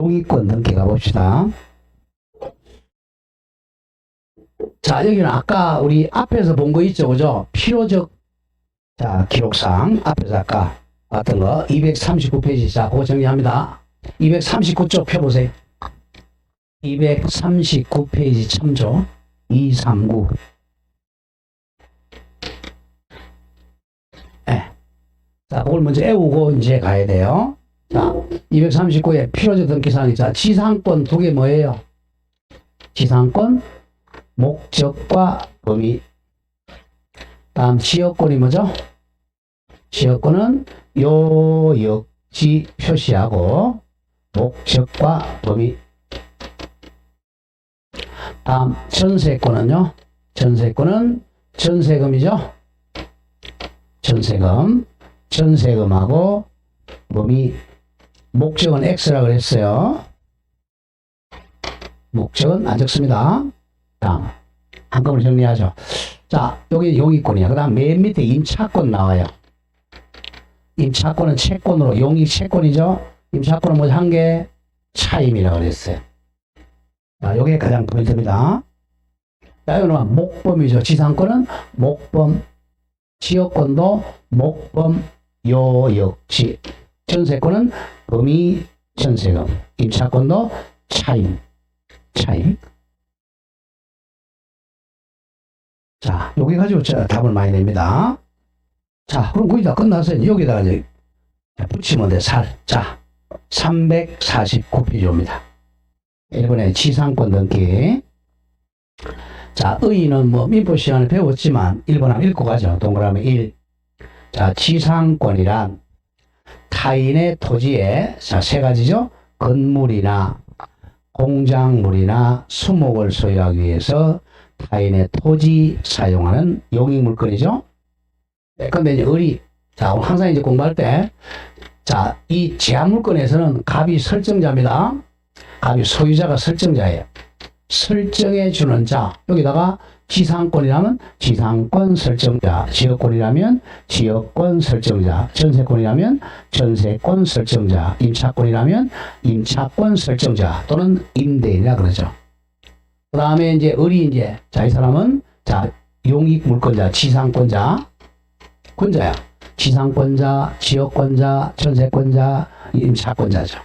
용의권 등기 가봅시다. 자, 여기는 아까 우리 앞에서 본 거 있죠, 그죠? 필요적, 자, 기록상, 앞에서 아까 봤던 거, 239페이지. 자, 그거 정리합니다. 239쪽 펴보세요. 239페이지 참조, 239. 네. 자, 그걸 먼저 애우고 이제 가야 돼요. 자, 239에 필요적 등기사항이, 자, 지상권 두 개 뭐예요? 지상권, 목적과 범위. 다음 지역권이 뭐죠? 지역권은 요역지 표시하고 목적과 범위. 다음 전세권은요? 전세권은 전세금이죠? 전세금. 전세금하고 범위. 목적은 X라 그랬어요. 목적은 안 적습니다. 다음 한꺼번에 정리하죠. 자, 여기 용의권이야. 그 다음 맨 밑에 임차권 나와요. 임차권은 채권으로, 용의 채권이죠. 임차권은 뭐 한 개 차임이라고 그랬어요. 자, 요게 가장 포인트입니다. 자, 이거는 목범이죠. 지상권은 목범, 지역권도 목범, 요역지. 전세권은 범위, 전세금. 임차권도 차임. 자, 여기 가지고 답을 많이 냅니다. 자, 그럼 거의 다 끝났어요. 여기다가 이제 붙이면 돼, 살. 자, 349페이지입니다. 1번에 지상권 등기. 자, 의의는 뭐 민법 시간을 배웠지만 1번 한번 읽고 가죠. 동그라미 1. 자, 지상권이란 타인의 토지에, 자, 세 가지죠. 건물이나 공작물이나 수목을 소유하기 위해서 타인의 토지 사용하는 용익물건이죠. 네, 근데 이제 의리, 자, 항상 이제 공부할 때, 자, 이 제한물건에서는 갑이 설정자입니다. 갑이 소유자가 설정자예요. 설정해 주는 자, 여기다가 지상권이라면 지상권 설정자, 지역권이라면 지역권 설정자, 전세권이라면 전세권 설정자, 임차권이라면 임차권 설정자 또는 임대인이라 그러죠. 그 다음에 이제 의리 이제, 자, 이 사람은, 자, 용익물권자, 지상권자, 권자야. 지상권자, 지역권자, 전세권자, 임차권자죠.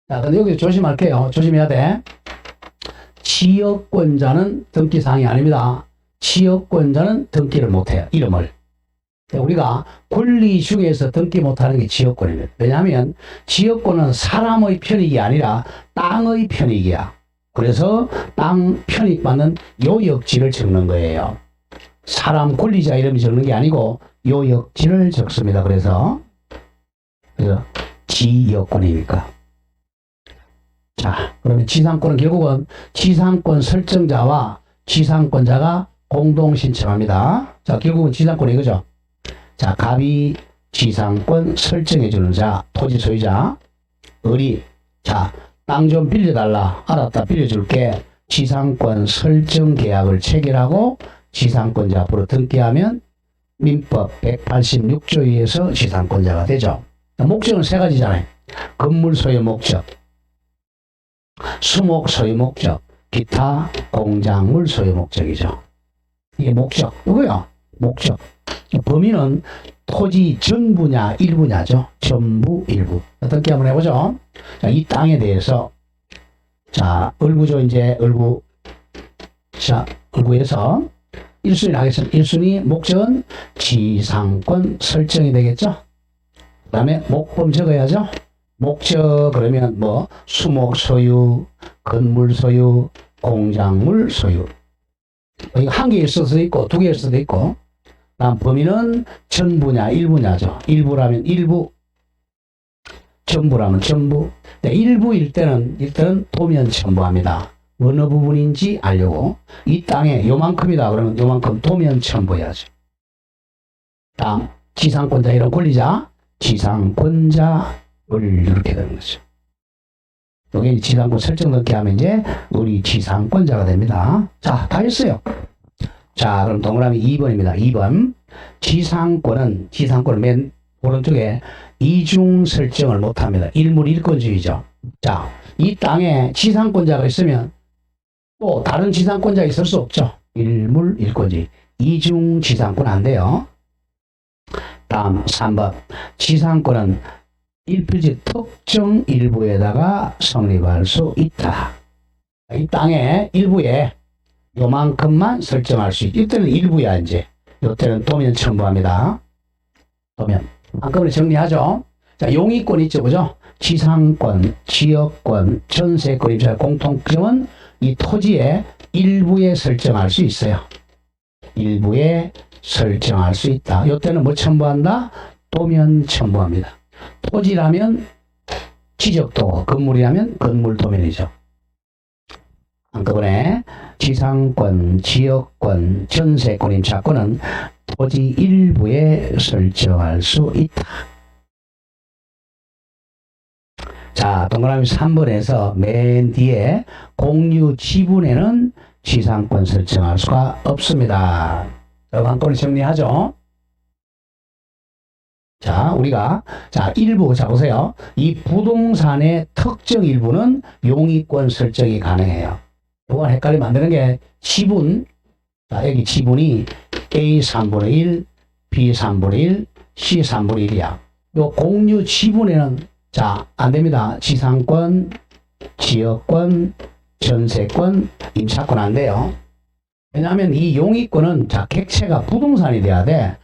자, 근데 여기 조심할게요. 조심해야 돼. 지역권자는 등기사항이 아닙니다. 지역권자는 등기를 못해요. 이름을. 우리가 권리 중에서 등기 못하는 게 지역권입니다. 왜냐하면 지역권은 사람의 편익이 아니라 땅의 편익이야. 그래서 땅 편익받는 요역지를 적는 거예요. 사람 권리자 이름이 적는 게 아니고 요역지를 적습니다. 그래서 지역권이니까. 자, 그러면 지상권은 결국은 지상권 설정자와 지상권자가 공동 신청합니다. 자, 결국은 지상권이 이거죠. 자, 갑이 지상권 설정해주는 자, 토지 소유자, 의리, 자, 땅 좀 빌려달라. 알았다, 빌려줄게. 지상권 설정 계약을 체결하고 지상권자 앞으로 등기하면 민법 186조에 의해서 지상권자가 되죠. 목적은 세 가지잖아요. 건물 소유 목적, 수목 소유 목적, 기타 공작물 소유 목적이죠. 이게 목적, 이거요. 목적. 범위는 토지 전 분야, 일분야죠. 전부, 일부. 어떻게 한번 해보죠. 자, 이 땅에 대해서, 자, 을구죠. 이제 을구. 자, 을구에서 1순위 하겠습니다. 1순위 목적은 지상권 설정이 되겠죠. 그 다음에 목범 적어야죠. 목적 그러면 뭐 수목 소유, 건물 소유, 공작물 소유. 이거 한 개일 수도 있고 두 개일 수도 있고. 다음 범위는 전 분야, 일분야죠. 일부라면 일부, 전부라면 전부. 네, 일부일 때는 도면 첨부합니다. 어느 부분인지 알려고. 이 땅에 요만큼이다 그러면 요만큼 도면 첨부해야죠. 다음 지상권자 이런 권리자, 지상권자 이렇게 되는 거죠. 여기 지상권 설정 넣게 하면 이제 우리 지상권자가 됩니다. 자, 다 했어요. 자, 그럼 동그라미 2번입니다. 2번. 지상권은 맨 오른쪽에 이중 설정을 못합니다. 일물 일권주의죠. 자, 이 땅에 지상권자가 있으면 또 다른 지상권자가 있을 수 없죠. 일물 일권지. 이중 지상권 안 돼요. 다음 3번. 지상권은 일필지 특정 일부에다가 성립할 수 있다. 이 땅의 일부에 요만큼만 설정할 수 있다. 이때는 일부야 이제. 이때는 도면 첨부합니다. 도면. 한꺼번에 정리하죠. 자, 용의권 있죠, 그죠? 지상권, 지역권, 전세권, 임차 공통점은 이 토지의 일부에 설정할 수 있어요. 일부에 설정할 수 있다. 이때는 뭐 첨부한다? 도면 첨부합니다. 토지라면 지적도, 건물이라면 건물 도면이죠. 한꺼번에 지상권, 지역권, 전세권, 임차권은 토지 일부에 설정할 수 있다. 자, 동그라미 3번에서 맨 뒤에 공유 지분에는 지상권 설정할 수가 없습니다. 한꺼번에 정리하죠. 자, 우리가, 자, 일부, 자, 보세요. 이 부동산의 특정 일부는 용의권 설정이 가능해요. 이건 헷갈리면 안 되는 게 지분, 자, 여기 지분이 A 3분의 1, B 3분의 1, C 3분의 1이야. 요 공유 지분에는 자, 안 됩니다. 지상권, 지역권, 전세권, 임차권 안 돼요. 왜냐하면 이 용의권은 자, 객체가 부동산이 돼야 돼.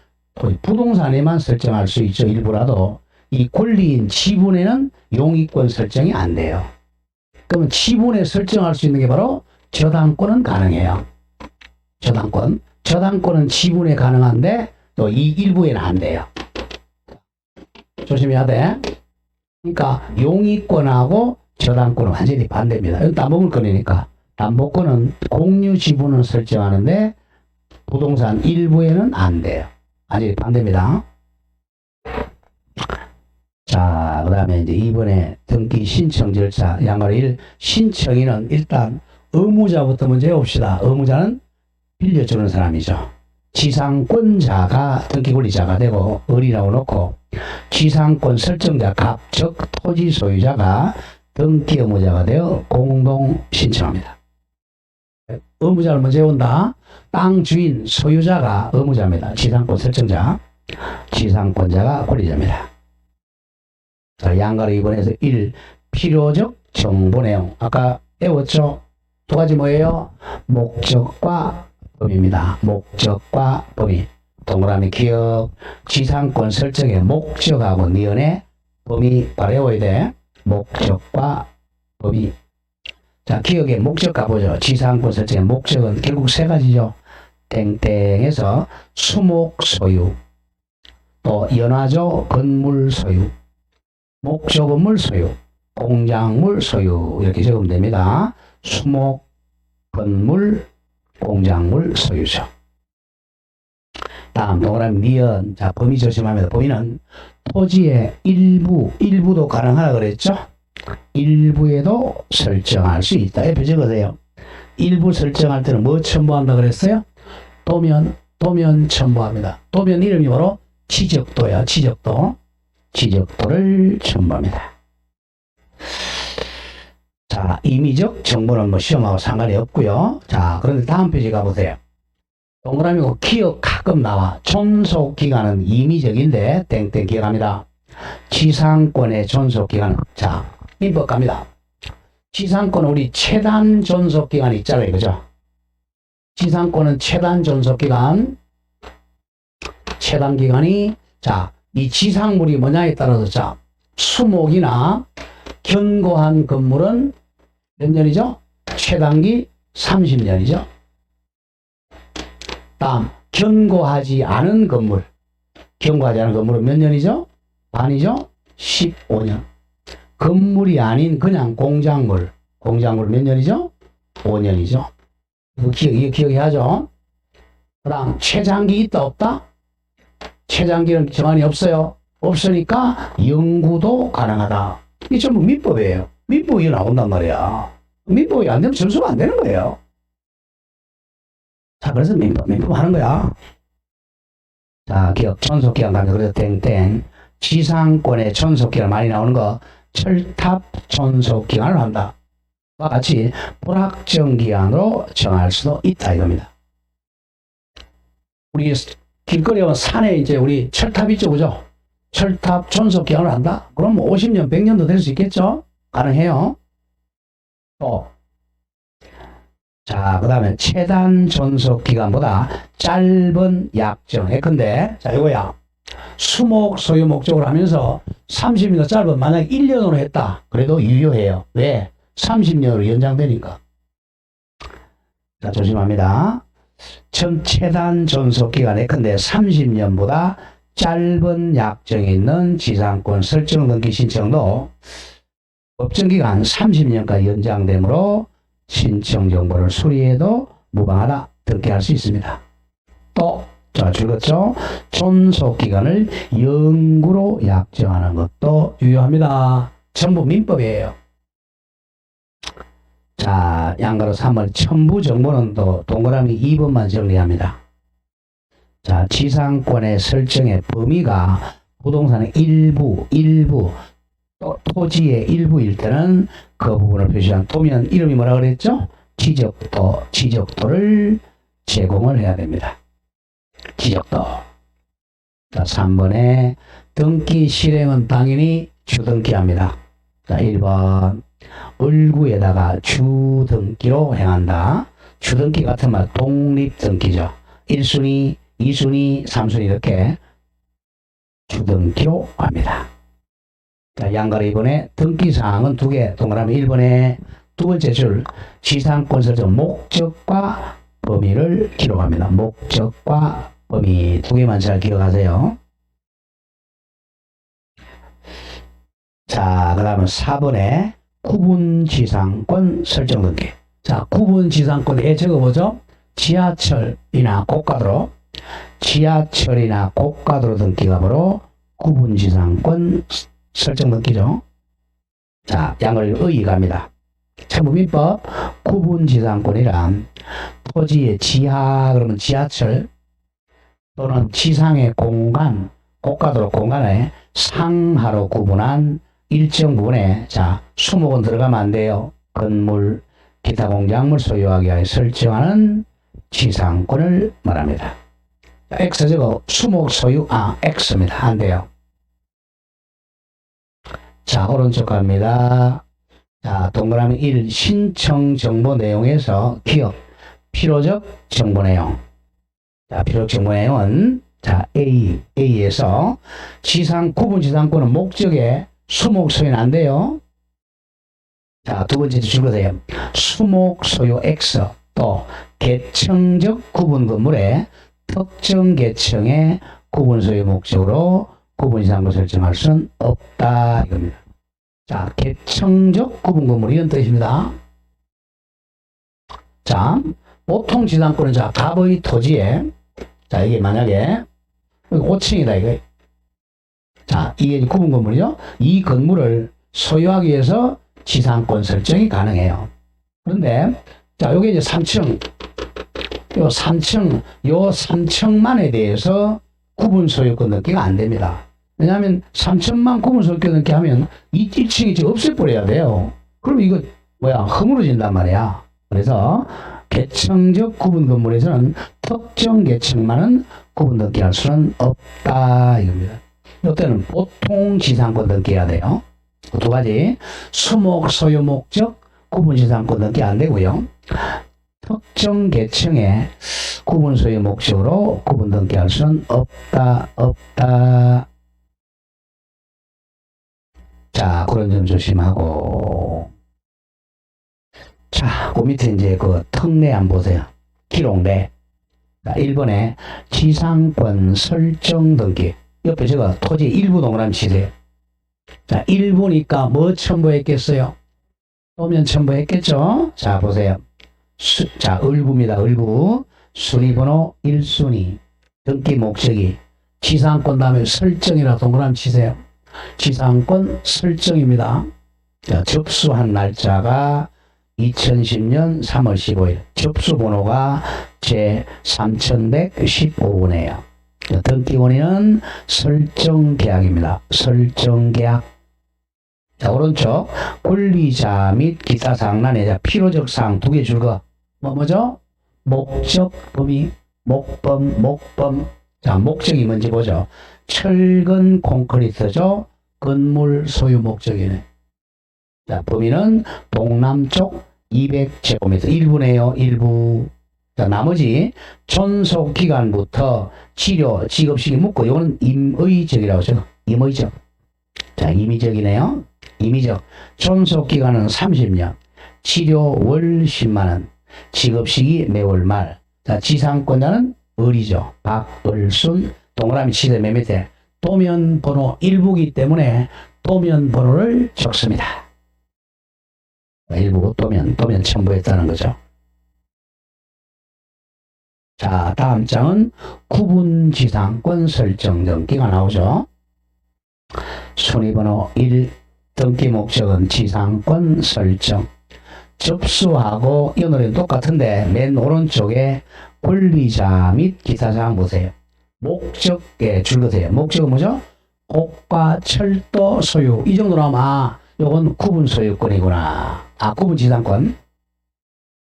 부동산에만 설정할 수 있죠. 일부라도. 이 권리인 지분에는 용의권 설정이 안 돼요. 그러면 지분에 설정할 수 있는 게 바로 저당권은 가능해요. 저당권. 저당권은 지분에 가능한데 또 이 일부에는 안 돼요. 조심해야 돼. 그러니까 용의권하고 저당권은 완전히 반대입니다. 이건 담보물권이니까. 담보권은 공유 지분을 설정하는데 부동산 일부에는 안 돼요. 완전히 반대입니다. 자, 그 다음에 이제 이번에 등기 신청 절차 양가로 1 신청인은 일단 의무자부터 먼저 해봅시다. 의무자는 빌려주는 사람이죠. 지상권자가 등기 권리자가 되고 을이라고 놓고 지상권 설정자 갑, 즉 토지 소유자가 등기 의무자가 되어 공동 신청합니다. 의무자를 먼저 해온다. 땅 주인 소유자가 의무자입니다. 지상권 설정자, 지상권자가 권리자입니다. 자, 양가로 2번에서 1. 필요적 정보 내용. 아까 외웠죠? 두 가지 뭐예요? 목적과 범위입니다. 목적과 범위. 동그라미 기억. 지상권 설정의 목적하고 니은의 범위 바로 외워야 돼. 목적과 범위. 자, 기억의 목적 가보죠. 지상권 설정의 목적은 결국 세 가지죠. 땡땡에서 수목 소유, 또 연화조 건물 소유, 목조 건물 소유, 공작물 소유 이렇게 적으면 됩니다. 수목, 건물, 공작물 소유죠. 다음 동그라미 니은. 자, 범위 조심합니다. 범위는 토지의 일부도 가능하다 그랬죠? 일부에도 설정할 수 있다. 옆에 적으세요. 일부 설정할 때는 뭐 첨부한다 그랬어요? 도면 첨부합니다. 도면 이름이 바로 지적도야. 지적도를 첨부합니다. 자, 임의적 정보는 뭐 시험하고 상관이 없고요. 자, 그런데 다음 페이지 가보세요. 동그라미고 기억 가끔 나와. 존속기간은 임의적인데 땡땡 기억합니다. 지상권의 존속기간은 자, 민법 갑니다. 지상권은 우리 최단 존속기간이 있잖아요. 그죠? 지상권은 최단 존속기간, 최단기간이 자, 이 지상물이 뭐냐에 따라서 자, 수목이나 견고한 건물은 몇 년이죠? 최단기 30년이죠. 다음 견고하지 않은 건물은 몇 년이죠? 반이죠? 15년. 건물이 아닌 그냥 공작물 몇 년이죠? 5년이죠. 이거 기억해야죠. 그 다음 최장기 있다 없다? 최장기는 정한이 없어요. 없으니까 영구도 가능하다. 이게 전부 민법이에요. 민법이 나온단 말이야. 민법이 안 되면 점수가 안 되는 거예요. 자, 그래서 민법 하는 거야. 자, 기억, 존속기간 가면 그래서 땡땡. 지상권의 존속기간 많이 나오는 거 철탑 존속 기간을 한다. 와 같이 불확정 기간으로 정할 수도 있다 이겁니다. 우리 길거리에 오면 산에 이제 우리 철탑 있죠, 그죠? 철탑 존속 기간을 한다? 그럼 50년, 100년도 될 수 있겠죠? 가능해요. 또, 자, 그 다음에 최단 존속 기간보다 짧은 약정. 예컨대, 자, 이거야. 수목 소유 목적으로 하면서 30년 짧은, 만약 1년으로 했다. 그래도 유효해요. 왜? 30년으로 연장되니까. 자, 조심합니다. 최단 존속 기간에 근데 30년보다 짧은 약정이 있는 지상권 설정 등기 신청도 법정기간 30년까지 연장되므로 신청 정보를 수리해도 무방하다 등기할 수 있습니다. 또, 자, 줄였죠? 존속 기간을 영구로 약정하는 것도 유효합니다. 전부 민법이에요. 자, 양가로 3번 첨부 정보는 또 동그라미 2번만 정리합니다. 자, 지상권의 설정의 범위가 부동산의 일부, 또 토지의 일부일 때는 그 부분을 표시한 도면 이름이 뭐라 그랬죠? 지적도를 제공을 해야 됩니다. 지적도. 자, 3번에 등기 실행은 당연히 주등기합니다. 자, 1번 을구에다가 주등기로 행한다. 주등기 같은 말 독립등기죠. 1순위, 2순위, 3순위 이렇게 주등기로 합니다. 자, 양가로 2번에 등기사항은 2개, 동그라미 1번에 두 번째 줄 지상권 설정 목적과 범위를 기록합니다. 목적과 범위 2개만 잘 기억하세요. 자, 그 다음은 4번에 구분지상권 설정 등기. 자, 구분지상권에 적어보죠. 지하철이나 고가도로, 등기값으로 구분지상권 설정 등기죠. 자, 양을 의의 갑니다. 첨부민법 구분지상권이란 토지의 지하 그러면 지하철 또는 지상의 공간, 고가도로 공간에 상하로 구분한 일정 부분에 자 수목은 들어가면 안 돼요. 건물, 기타 공작물 소유하기 위하여 설정하는 지상권을 말합니다. X 저거 수목 소유 X입니다. 안 돼요. 자, 오른쪽 갑니다. 자, 동그라미 1 신청 정보 내용에서 기억 필요적 정보 내용. 자, 필요적 정보 내용은 자, A에서 구분 지상권은 목적에 수목 소유는 안 돼요. 자, 두 번째 줄거세요. 수목 소유 X 또 계층적 구분 건물에 특정 계층의 구분 소유 목적으로 구분 지상권 설정할 수는 없다 이겁니다. 자, 계층적 구분 건물 이런 뜻입니다. 자, 보통 지상권은 자, 갑의 토지에 자, 이게 만약에 5층이다 이거. 자, 이게 구분 건물이죠. 이 건물을 소유하기 위해서 지상권 설정이 가능해요. 그런데 자, 요게 이제 3층. 요 3층만에 대해서 구분 소유권 등기가 안 됩니다. 왜냐하면 3층만 구분 소유권 등기 하면 1층이 지금 없애버려야 돼요. 그럼 이거 허물어진단 말이야. 그래서 계층적 구분 건물에서는 특정 계층만은 구분 등기할 수는 없다 이겁니다. 이때는 보통 지상권 등기해야 돼요. 두 가지 수목 소유 목적 구분 지상권 등기 안 되고요. 특정 계층의 구분 소유 목적으로 구분 등기할 수는 없다. 자, 그런 점 조심하고. 자, 그 밑에 이제 그 특례 한번 보세요. 기록내. 자, 1번에 지상권 설정 등기. 옆에 저거 토지 일부 동그라미 치세요. 자, 일부니까 뭐 첨부했겠어요? 도면 첨부했겠죠? 자, 보세요. 자, 을부입니다. 을부. 순위번호 1순위. 등기 목적이 지상권 다음에 설정이라 동그라미 치세요. 지상권 설정입니다. 자, 접수한 날짜가 2010년 3월 15일. 접수 번호가 제 3115번이에요. 등기 원인은 설정 계약입니다. 설정 계약. 자, 오른쪽 권리자 및 기타사항란에 자, 필요적 사항 두 개 줄 거. 뭐죠? 목적, 범위, 목범. 자, 목적이 뭔지 보죠. 철근 콘크리트죠. 건물 소유 목적이네. 자, 범위는 동남쪽 200제곱미터. 일부네요, 일부. 자, 나머지 존속 기간부터 치료, 직업식이 묻고, 이거는 임의적이라고 하죠. 임의적. 자, 임의적이네요. 임의적. 존속 기간은 30년. 치료 월 10만원. 직업식이 매월 말. 자, 지상권자는 을이죠. 박을순. 동그라미 치대 맨 밑에. 도면 번호 일부기 때문에 도면 번호를 적습니다. 일부 도면 첨부했다는 거죠. 자, 다음 장은 구분 지상권 설정 등기가 나오죠. 순위번호 1, 등기 목적은 지상권 설정. 접수하고 이 노래는 똑같은데 맨 오른쪽에 권리자 및 기타 사항 보세요. 목적에 줄거세요. 목적은 뭐죠? 고가 철도 소유. 이 정도 나오면 요건 구분 소유권이구나. 구분 지상권.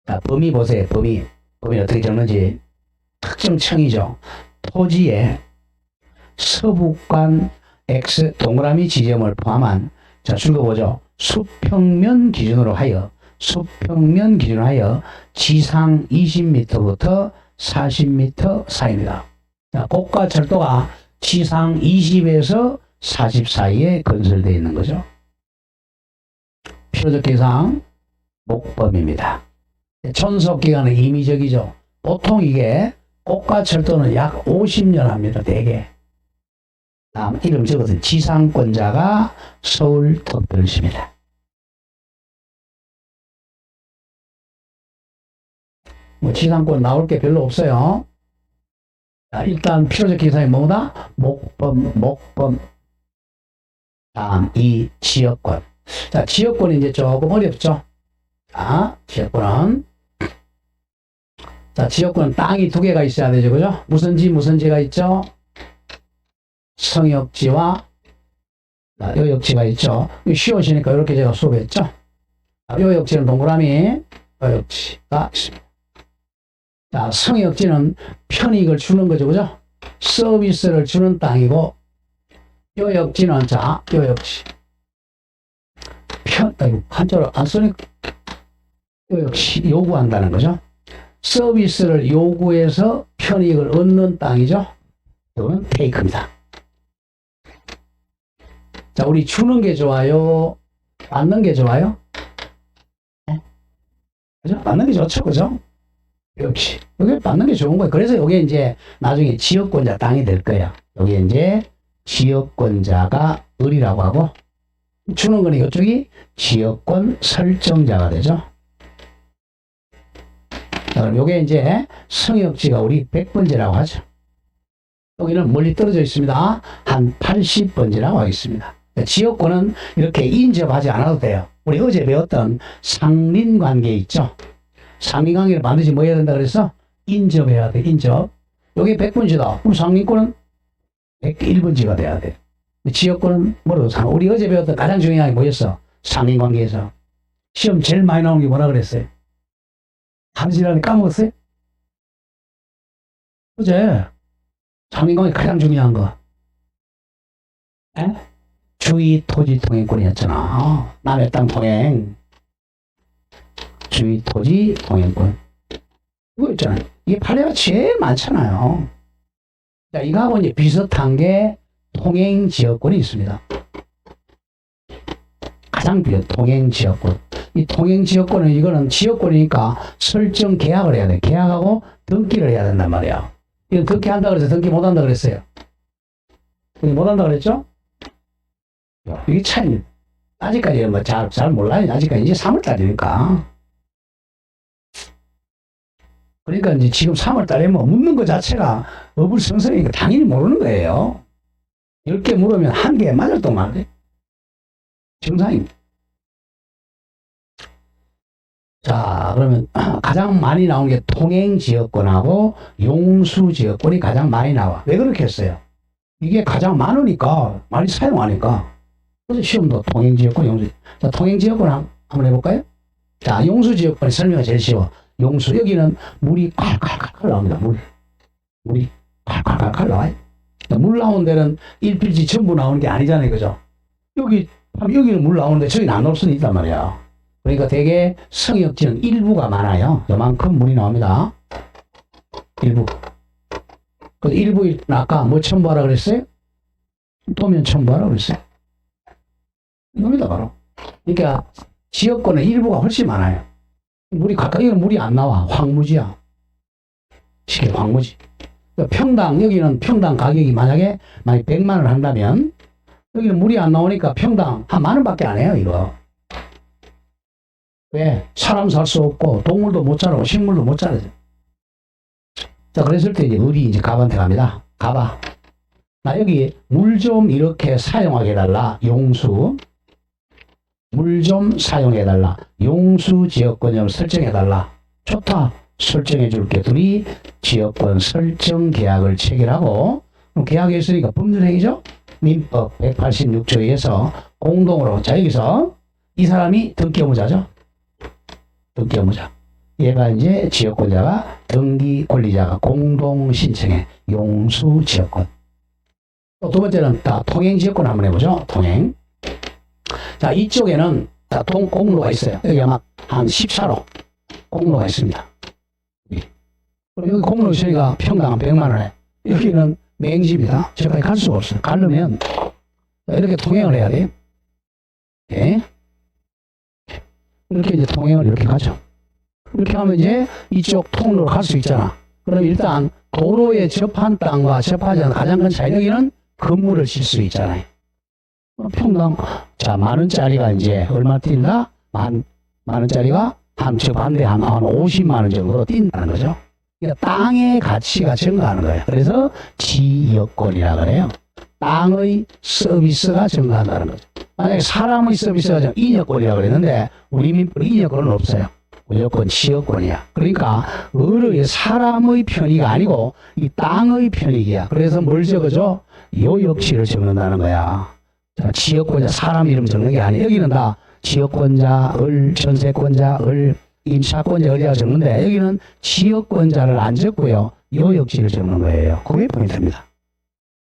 자, 범위 보세요. 범위 어떻게 적는지. 특정청이죠. 토지에 서북간 X 동그라미 지점을 포함한, 자, 줄거보죠. 수평면 기준으로 하여 지상 20m부터 40m 사이입니다. 자, 고가 철도가 지상 20에서 40 사이에 건설되어 있는 거죠. 필요적 계상 목범입니다. 존속 기간은 임의적이죠. 보통 이게 고가 철도는 약 50년 합니다. 대개. 다음 이름 적어서 지상권자가 서울특별시입니다. 뭐 지상권 나올 게 별로 없어요. 자, 일단 필요적 기사이 뭐다? 목범. 다음 이 지역권. 자, 지역권이 이제 조금 어렵죠. 자, 지역권은 땅이 두 개가 있어야 되죠. 그죠? 무슨 지가 있죠? 성역지와 요역지가 있죠. 쉬워지니까 이렇게 제가 수업했죠. 요역지는 동그라미, 요역지가 있습니다. 자, 성역지는 편익을 주는 거죠. 그죠? 서비스를 주는 땅이고, 요역지는, 자, 요역지. 한자로 안 쓰니까, 요역지 요구한다는 거죠. 서비스를 요구해서 편익을 얻는 땅이죠. 이거는 테이크입니다. 자, 우리 주는 게 좋아요? 받는 게 좋아요? 네? 그죠? 받는 게 좋죠. 그죠? 역시. 여기 받는 게 좋은 거예요. 그래서 이게 이제 나중에 지역권자 땅이 될 거예요. 여기 이제 지역권자가 을이라고 하고, 주는 거는 이쪽이 지역권 설정자가 되죠. 자, 그럼 요게 이제 성역지가 우리 100번지라고 하죠. 여기는 멀리 떨어져 있습니다. 한 80번지라고 하겠습니다. 지역권은 이렇게 인접하지 않아도 돼요. 우리 어제 배웠던 상린관계 있죠. 상린관계를 반드시 뭐 해야 된다 그래서 인접해야 돼. 인접. 여기 100번지다. 그럼 상린권은 101번지가 돼야 돼. 지역권은 뭐로 상? 우리 어제 배웠던 가장 중요한 게 뭐였어? 상린관계에서 시험 제일 많이 나오는 게 뭐라 그랬어요? 한시간에 까먹었어요? 어제 상린관계 가장 중요한 거. 에? 주의 토지 통행권이었잖아. 남의 땅 통행. 주의 토지 통행권. 이거 있잖아요. 이게 판례가 제일 많잖아요. 자, 이거하고 이제 비슷한 게 통행지역권이 있습니다. 가장 비슷한 통행지역권. 이 통행지역권은 이거는 지역권이니까 설정 계약을 해야 돼. 계약하고 등기를 해야 된단 말이야. 이건 등기한다 그래서 등기 못한다 그랬어요. 등기 못한다 그랬죠? 이게 차이입니다. 아직까지 뭐 잘 몰라요. 아직까지 이제 3월달이니까. 그러니까 이제 지금 3월달에 뭐 묻는 것 자체가 어불 성설이니까 당연히 모르는 거예요. 10개 물으면 1개 맞을 동안 돼. 정상입니다. 자, 그러면 가장 많이 나오는 게 통행지역권하고 용수지역권이 가장 많이 나와. 왜 그렇게 했어요? 이게 가장 많으니까, 많이 사용하니까. 그래서 시험도 통행지역권, 용수. 자, 통행지역권 한번 해볼까요? 자, 용수지역권의 설명이 제일 쉬워. 용수, 여기는 물이 칼칼칼칼 나옵니다. 물이 칼칼칼칼 나와요. 물 나오는 데는 일필지 전부 나오는 게 아니잖아요. 그죠? 여기는 물 나오는데 저기는 안 나올 수는 있단 말이야. 그러니까 대개 성역지는 일부가 많아요. 요만큼 물이 나옵니다. 일부. 그 일부, 아까 뭐 첨부하라 그랬어요? 도면 첨부하라 그랬어요. 이겁니다, 바로. 그러니까 지역권의 일부가 훨씬 많아요. 물이 가까이는 물이 안 나와. 황무지야. 쉽게 황무지. 평당, 여기는 평당 가격이 만약에 100만 원 한다면 여기는 물이 안 나오니까 평당 한 10,000원 밖에 안 해요, 이거. 왜? 사람 살 수 없고 동물도 못 자라고 식물도 못 자라죠. 자, 그랬을 때 이제 을이 이제 갑한테 갑니다. 갑아. 나 여기 물 좀 이렇게 사용하게 해달라. 용수. 물 좀 사용해달라. 용수 지역권을 설정해달라. 좋다. 설정해줄게. 둘이 지역권 설정 계약을 체결하고, 그럼 계약했으니까 법률행위죠? 민법 186조에서 공동으로. 자, 여기서 이 사람이 등기업무자죠? 등기업무자. 얘가 이제 지역권자가, 등기 권리자가 공동 신청해. 용수 지역권. 또 두 번째는 통행지역권 한번 해보죠. 통행. 자, 이쪽에는 공로가 있어요. 여기 아마 한 14로 공로가 있습니다. 그럼 여기 공로 있으니까 평당 100만 원에. 여기는 맹지입니다. 저까지 갈 수가 없어요. 가려면 이렇게 통행을 해야 돼요. 네. 이렇게 이제 통행을 이렇게 가죠. 이렇게 하면 이제 이쪽 통로로 갈 수 있잖아. 그럼 일단 도로에 접한 땅과 접하지 않은 가장 큰 차이, 여기는 건물을 질 수 있잖아요. 평당, 자, 10,000원짜리가 이제 얼마 뛴다? 만 원짜리가 저 반대 한 50만 원 정도 뛴다는 거죠. 그러니까 땅의 가치가 증가하는 거예요. 그래서 지역권이라 그래요. 땅의 서비스가 증가한다는 거죠. 만약에 사람의 서비스가 인역권이라고 그랬는데 우리 민법은 인역권은 없어요. 무조건 지역권이야. 그러니까 을의 사람의 편의가 아니고 이 땅의 편익이야. 그래서 뭘 적어줘? 요역지를 적는다는 거야. 자, 지역권자 사람 이름 적는 게 아니야. 여기는 다 지역권자, 을, 전세권자, 을, 임차권자, 을이라고 적는데 여기는 지역권자를 안 적고요. 요역지를 적는 거예요. 그게 포인트입니다.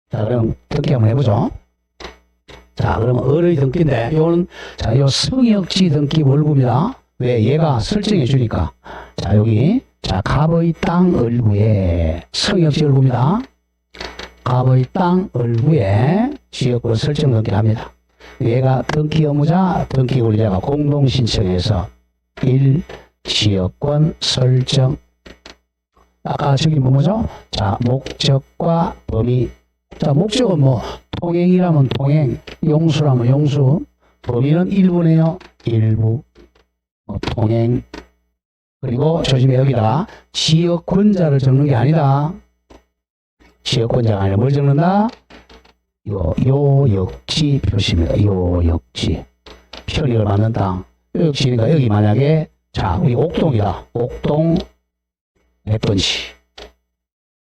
자, 그럼 등기 한번 해보죠. 자, 그러면 을의 등기인데 요거는 자, 요 성역지 등기 월구입니다. 왜? 얘가 설정해 주니까. 자, 여기 자, 갑의 땅 을구에 성역지 월구입니다. 갑의 땅 을구에 지역권 설정 등기합니다. 얘가 등기 의무자, 등기 권리자가 공동 신청해서 1. 지역권 설정. 아까 저기 뭐죠? 자, 목적과 범위. 자, 목적은 뭐 통행이라면 통행, 용수라면 용수, 범위는 일부네요. 일부. 통행. 그리고 조심해, 여기다가 지역권자를 적는 게 아니다. 지역권자가 아니라 뭘 적는다? 요역지 표시입니다. 요역지. 편익을 받는 땅. 요역지니까 여기 만약에 자, 우리 옥동이다. 옥동 몇 번지.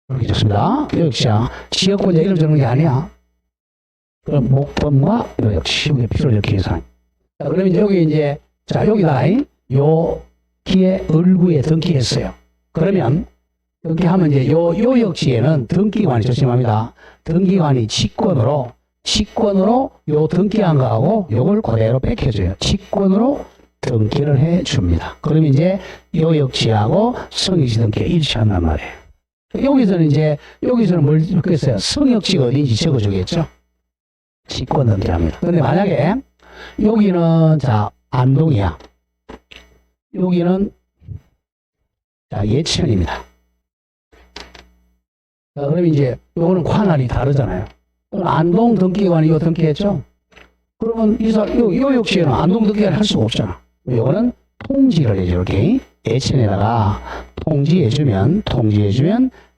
이렇게 적습니다. 요역지야. 지역권자 이름 적는 게 아니야. 그럼 목범과 요역지. 여기 필요로 적기 위해서. 자, 그럼 이제 여기 이제 자, 여기다 여기에 을구에 등기했어요. 그러면 등기하면 이제 요역지에는 등기관이 조심합니다. 등기관이 직권으로 요 등기한 거하고 요걸 그대로 뺏겨줘요. 직권으로 등기를 해 줍니다. 그러면 이제 요역지하고 성역지 등기가 일치한단 말이에요. 여기서는 뭘 적겠어요? 성역지가 어딘지 적어주겠죠? 직권 등기합니다. 근데 만약에 여기는 자, 안동이야. 여기는 자, 예천입니다. 자, 그럼 이제 요거는 관할이 다르잖아요. 안동 등기관이 요 등기했죠? 그러면 요 역시에는 안동 등기관을 할 수가 없잖아. 요거는 통지를 해줘. 이렇게 예천에다가 통지해주면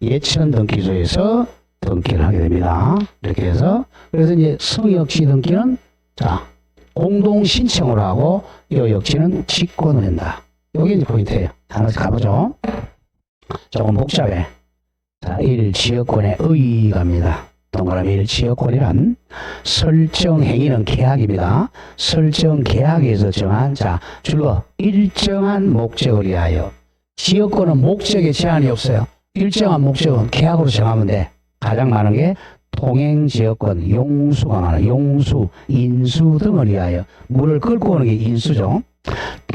예천 등기소에서 등기를 하게 됩니다. 이렇게 해서 그래서 이제 성역지 등기는 자, 공동 신청을 하고 요역지는 직권을 한다. 요게 이제 포인트예요. 하나씩 가보죠. 조금 복잡해. 자, 1. 지역권의 의의갑니다. 동그라미 1 지역권이란 설정 행위는 계약입니다. 설정 계약에서 정한 자 줄거 일정한 목적을 위하여 지역권은 목적에 제한이 없어요. 일정한 목적은 계약으로 정하면 돼. 가장 많은 게 통행지역권, 용수가 많아요. 용수, 인수 등을 위하여 물을 끌고 오는 게 인수죠.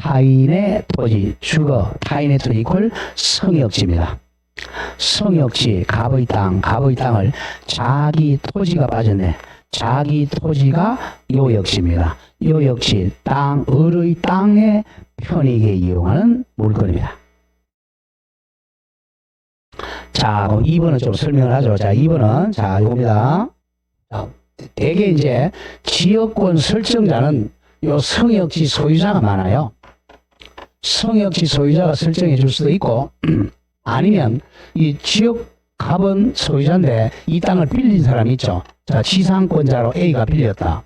타인의 토지, 줄거 타인의 토지 이퀄 성역지입니다. 성역지, 갑의 땅을 자기 토지가 빠졌네. 자기 토지가 요역지입니다. 요역지, 을의 땅에 편익에 이용하는 물건입니다. 자, 그럼 2번은 좀 설명을 하죠. 자, 2번은, 자, 요겁니다. 자, 대개 이제 지역권 설정자는 요 성역지 소유자가 많아요. 성역지 소유자가 설정해 줄 수도 있고, 아니면 이 지역 갑은 소유자인데 이 땅을 빌린 사람이 있죠. 자, 지상권자로 A가 빌렸다.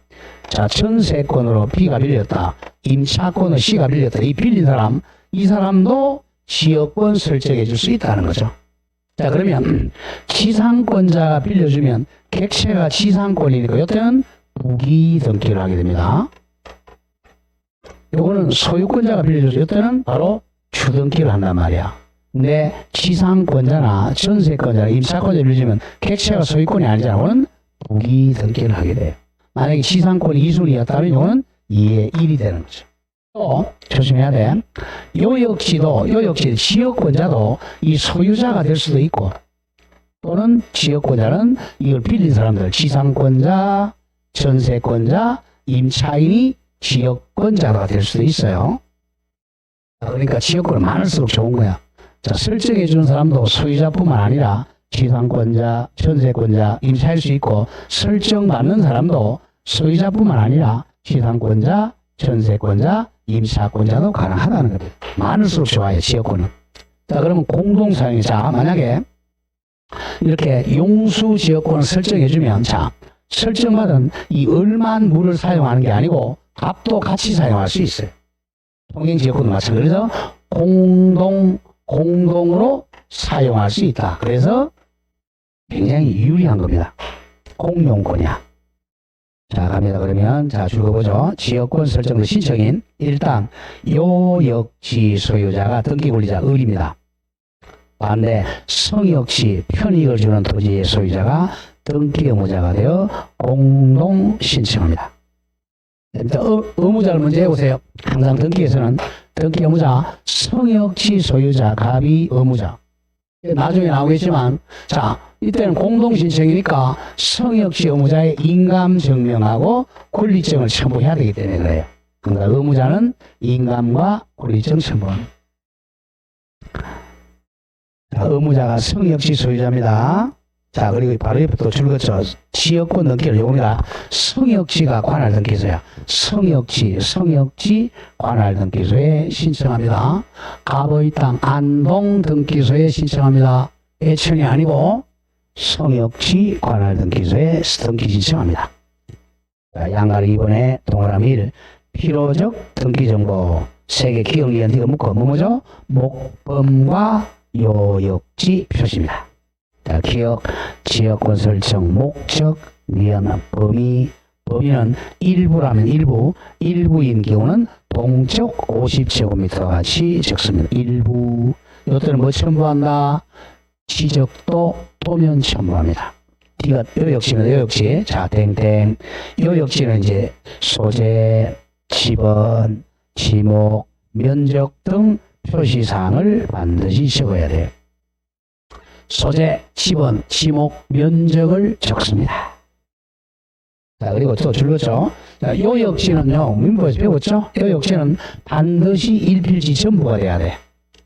자, 전세권으로 B가 빌렸다. 임차권으로 C가 빌렸다. 이 빌린 사람, 이 사람도 지역권 설정해 줄 수 있다는 거죠. 자, 그러면 지상권자가 빌려주면 객체가 지상권이니까 이때는 부기 등기를 하게 됩니다. 요거는 소유권자가 빌려줘서 이때는 바로 주등기를 한단 말이야. 근데 지상권자나 전세권자나 임차권자 빌려주면 객체가 소유권이 아니잖아. 이거는 부기 등기를 하게 돼요. 만약에 지상권이 2순위였다면 이거는 2의 1이 되는 거죠. 또 조심해야 돼. 요 역시 지역권자도 이 소유자가 될 수도 있고, 또는 지역권자는 이걸 빌린 사람들, 지상권자, 전세권자, 임차인이 지역권자가 될 수도 있어요. 그러니까 지역권은 많을수록 좋은 거야. 자, 설정해 주는 사람도 소유자뿐만 아니라 지상권자, 전세권자, 임차일 수 있고, 설정받는 사람도 소유자뿐만 아니라 지상권자, 전세권자, 임차권자도 가능하다는 겁니다. 많을수록 좋아요, 지역권은. 자, 그러면 공동사용자. 자, 만약에 이렇게 용수 지역권을 설정해주면, 자, 설정받은 이 얼만 물을 사용하는 게 아니고 값도 같이 사용할 수 있어요. 통행지역권도 마찬가지로 공동으로 사용할 수 있다. 그래서 굉장히 유리한 겁니다. 공용권이야. 자, 갑니다. 그러면, 자, 줄거보죠. 지역권 설정의 신청인, 일단, 요역지 소유자가 등기 권리자 을입니다. 반대, 성역지 편익을 주는 토지의 소유자가 등기 의무자가 되어 공동 신청합니다. 일단, 의무자를 먼저 해보세요. 항상 등기에서는 등기 의무자, 성역지 소유자, 갑이 의무자. 나중에 나오겠지만, 자, 이때는 공동신청이니까 성역지 의무자의 인감 증명하고 권리증을 첨부해야 되기 때문에 그래요. 그러니까 의무자는 인감과 권리증 첨부. 자, 의무자가 성역지 소유자입니다. 자, 그리고 바로 옆에 또 줄거쳐 지역권 등기를 요구합니다. 성역지가 관할 등기소야. 성역지 관할 등기소에 신청합니다. 갑의 땅 안동 등기소에 신청합니다. 애천이 아니고 성역지 관할 등기소에 등기 신청합니다. 자, 양가를 2번에 동그라미 1 필요적 등기정보 3개 기억리언 뒤가 묶어 뭐죠? 목범과 요역지 표시입니다. 자, 기억, 지역권 설정, 목적, 리언, 범위는 일부라면 일부인 경우는 동쪽 50제곱미터 같이 적습니다. 일부, 이것들은 뭐 첨부한다? 지적도 도면 첨부합니다. D가 요역지입니다. 요역지. 자, 땡땡. 요역지는 이제 소재, 지번, 지목, 면적 등 표시사항을 반드시 적어야 돼요. 소재, 지번, 지목, 면적을 적습니다. 자, 그리고 또 줄거죠. 자, 요역지는요, 민법에서 배웠죠? 요역지는 반드시 일필지 전부가 돼야 돼.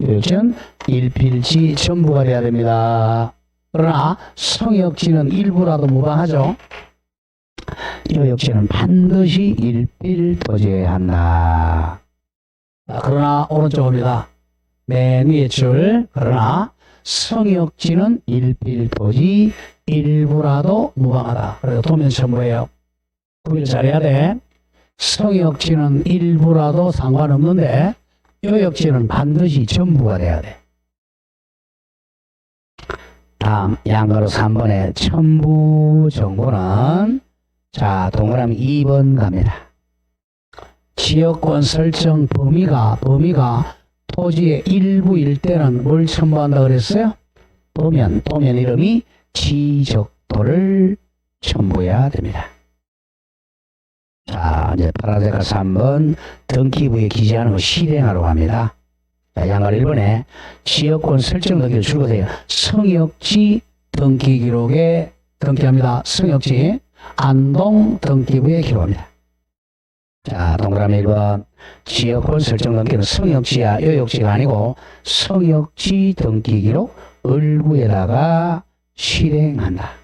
요역지는 일필지 전부가 돼야 됩니다. 그러나 성역지는 일부라도 무방하죠. 요역지는 반드시 일필 토지해야 한다. 자, 그러나 오른쪽입니다. 맨 위에 줄. 그러나 성역지는 일필 토지 일부라도 무방하다. 그래서 도면 첨부해요. 구별 잘해야 돼. 성역지는 일부라도 상관없는데 요역지는 반드시 전부가 돼야 돼. 다음 양가로 3번에 첨부 정보는 자 동그라미 2번 갑니다. 지역권 설정 범위가 토지의 일부일 때는 뭘 첨부한다 그랬어요? 도면 이름이 지적도를 첨부해야 됩니다. 자 이제 파란색깔 3번 등기부에 기재하는 거 실행하러 갑니다. 자, 양가로 1번에 지역권 설정 등기를 줄거세요. 성역지 등기 기록에 등기합니다. 성역지 안동 등기부에 기록합니다. 자, 동그라미 1번 지역권 설정 등기는 성역지야 여역지가 아니고 성역지 등기 기록 을구에다가 실행한다.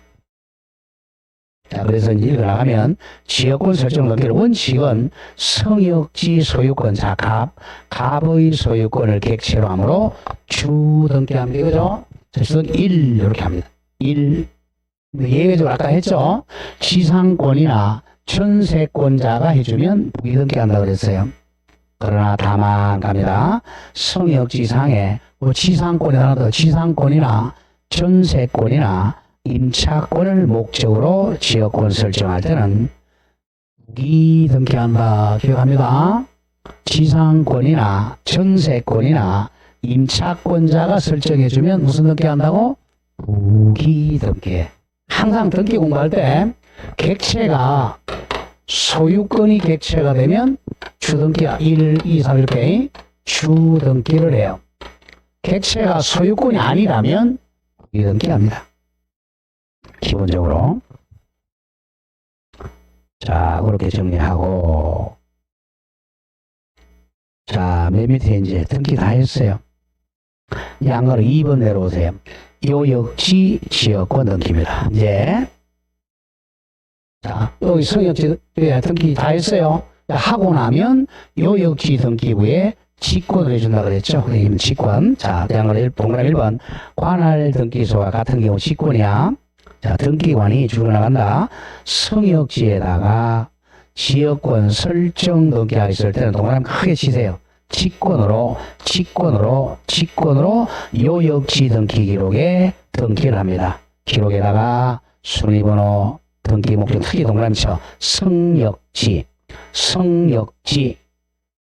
자, 그래서 이제 읽어나가면 지역권 설정 등기의 원칙은 성역지 소유권 자 갑의 소유권을 객체로 하므로 주 등기합니다. 그죠? 자, 1 이렇게 합니다. 1 예외적으로 아까 했죠? 지상권이나 전세권자가 해주면 부기등기한다 그랬어요. 그러나 다만 갑니다. 성역지상에 뭐 지상권이나 더 지상권이나 전세권이나 임차권을 목적으로 지역권 설정할 때는 부기등기한다. 기억합니다. 지상권이나 전세권이나 임차권자가 설정해주면 무슨 등기한다고? 부기등기. 항상 등기 공부할 때 객체가 소유권이 객체가 되면 주등기야 1, 2, 3 이렇게 주등기를 해요. 객체가 소유권이 아니라면 부기등기합니다. 기본적으로. 자, 그렇게 정리하고. 자, 맨 밑에 이제 등기 다 했어요. 양가로 2번 내려오세요. 요역지 지역권 등기입니다. 이제. 자, 여기 성역지 등기 다 했어요. 하고 나면 요역지 등기부에 직권을 해준다 그랬죠. 그러면 직권. 자, 양가로 동그라미 1번. 관할 등기소와 같은 경우 직권이야. 자, 등기관이 줄어나간다. 성역지에다가 지역권 설정 등기하셨을 때는 동그라미 크게 치세요. 직권으로 요역지 등기 기록에 등기를 합니다. 기록에다가 순위번호, 등기 목적 특히 동그라미 쳐 성역지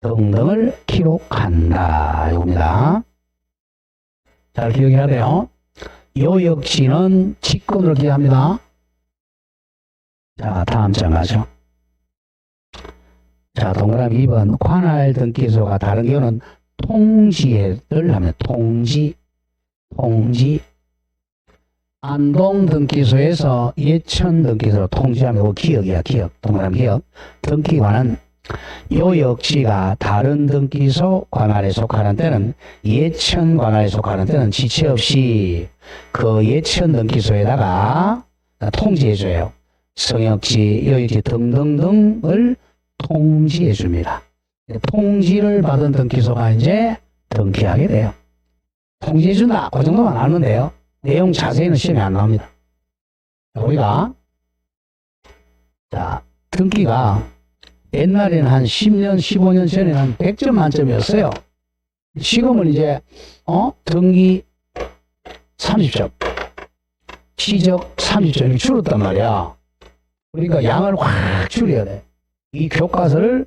등등을 기록한다. 이겁니다. 잘 기억해야 돼요. 요역지는 직권으로 기합니다. 자, 다음 장 가죠. 자, 동그라미 2번 관할 등기소가 다른 경우는 통지를 합니다. 통지 안동 등기소에서 예천 등기소로 통지하면 기억이야. 기억. 동그라미 기억. 등기관은 요역지가 다른 등기소 관할에 속하는 때는 예천 관할에 속하는 때는 지체 없이 그 예천 등기소에다가 통지해줘요. 성역지, 요역지 등등등을 통지해줍니다. 통지를 받은 등기소가 이제 등기하게 돼요. 통지해준다. 그 정도만 알면 돼요. 내용 자세히는 시험에 안 나옵니다. 우리가 자 등기가 옛날에는 한 10년, 15년 전에는 100점 만점이었어요. 지금은 이제 등기 30점, 지적 30점 이렇게 줄었단 말이야. 그러니까 양을 확 줄여야 돼. 이 교과서를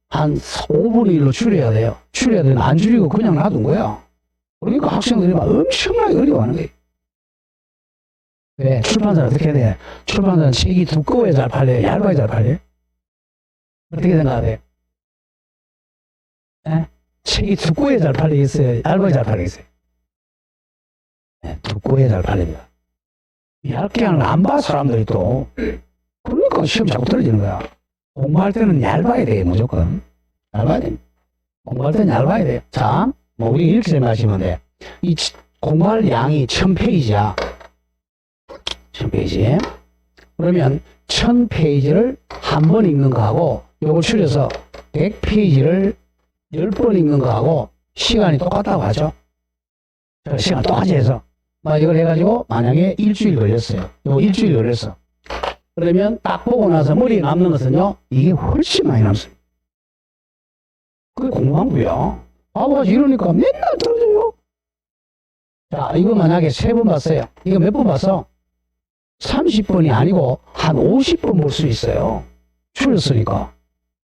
한 5분의 1로 줄여야 돼요. 줄여야 되는데 안 줄이고 그냥 놔둔 거야. 그러니까 학생들이 막 엄청나게 어려워하는 거예요. 왜? 출판사는 어떻게 해야 돼? 출판사는 책이 두꺼워야 잘 팔려요? 얇아야 잘 팔려요? 어떻게 생각하세요? 네? 책이 두꺼워야 잘 팔리겠어요? 얇아야 잘 팔리겠어요? 네, 두꺼워야 잘 팔립니다. 얇게 하는 거 안 봐, 사람들이 또. 그러니까 시험 자꾸 떨어지는 거야. 공부할 때는 얇아야 돼요, 무조건. 얇아야 돼. 공부할 때는 얇아야 돼요. 자, 뭐, 우리 이렇게 생각하시면 돼. 이 공부할 양이 1000페이지야. 1000페이지. 그러면 1000페이지를 한 번 읽는 거하고 요걸 줄여서 100페이지를 10번 읽는 거하고 시간이 똑같다고 하죠. 시간 똑같이 해서 이걸 해가지고 만약에 일주일 걸렸어요. 요거 일주일 걸렸어. 그러면 딱 보고 나서 머리에 남는 것은요 이게 훨씬 많이 남습니다. 그게 공부방법이야. 아버지 이러니까 맨날 떨어져요. 자, 이거 만약에 3번 봤어요. 이거 몇 번 봤어? 30번이 아니고 한 50번 볼 수 있어요. 줄였으니까.